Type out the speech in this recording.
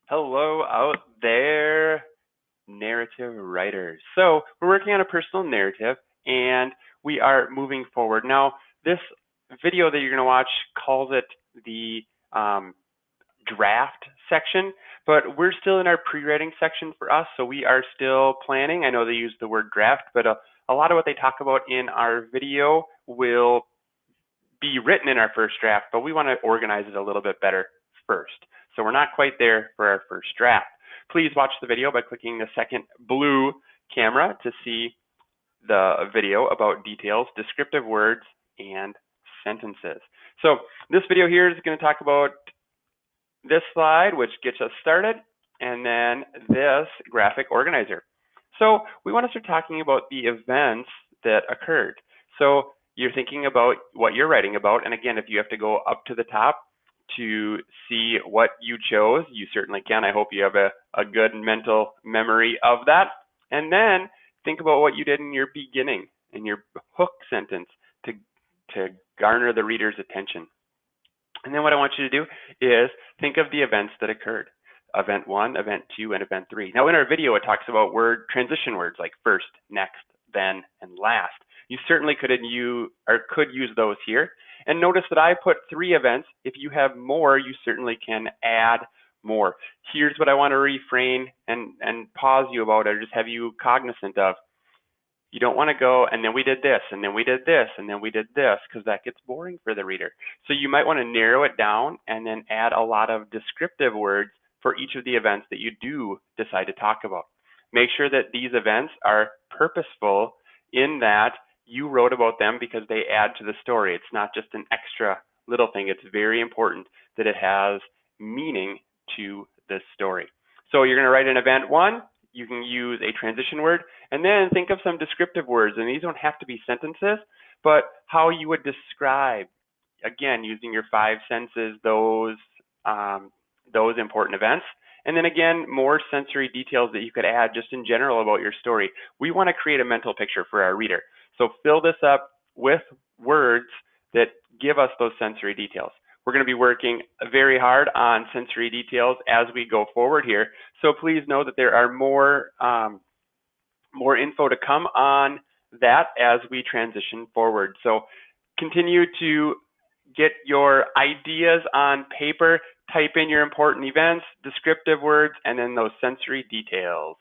Hello out there, narrative writers. So we're working on a personal narrative and we are moving forward. Now, this video that you're going to watch calls it the draft section, but we're still in our pre-writing section for us, so we are still planning. I know they use the word draft, but a lot of what they talk about in our video will be written in our first draft, but we want to organize it a little bit better first. So we're not quite there for our first draft. Please watch the video by clicking the second blue camera to see the video about details, descriptive words, and sentences. So this video here is going to talk about this slide, which gets us started, and then this graphic organizer. So we want to start talking about the events that occurred. So you're thinking about what you're writing about, and again, if you have to go up to the top to see what you chose, you certainly can. I hope you have a good mental memory of that. And then think about what you did in your beginning, in your hook sentence to garner the reader's attention. And then what I want you to do is think of the events that occurred. Event 1, Event 2, and Event 3. Now in our video, it talks about transition words like first, next, then, and last. You certainly could use those here. And notice that I put 3 events. If you have more, you certainly can add more. Here's what I want to refrain and pause you about, or just have you cognizant of. You don't want to go, and then we did this, and then we did this, and then we did this, because that gets boring for the reader. So you might want to narrow it down and then add a lot of descriptive words for each of the events that you do decide to talk about. Make sure that these events are purposeful in that you wrote about them because they add to the story. It's not just an extra little thing. It's very important that it has meaning to this story. So you're going to write in Event 1. You can use a transition word, and then think of some descriptive words. And these don't have to be sentences, but how you would describe, again, using your 5 senses, those important events. And then again, more sensory details that you could add just in general about your story. We want to create a mental picture for our reader. So fill this up with words that give us those sensory details. We're going to be working very hard on sensory details as we go forward here. So please know that there are more info to come on that as we transition forward. So continue to get your ideas on paper, type in your important events, descriptive words, and then those sensory details.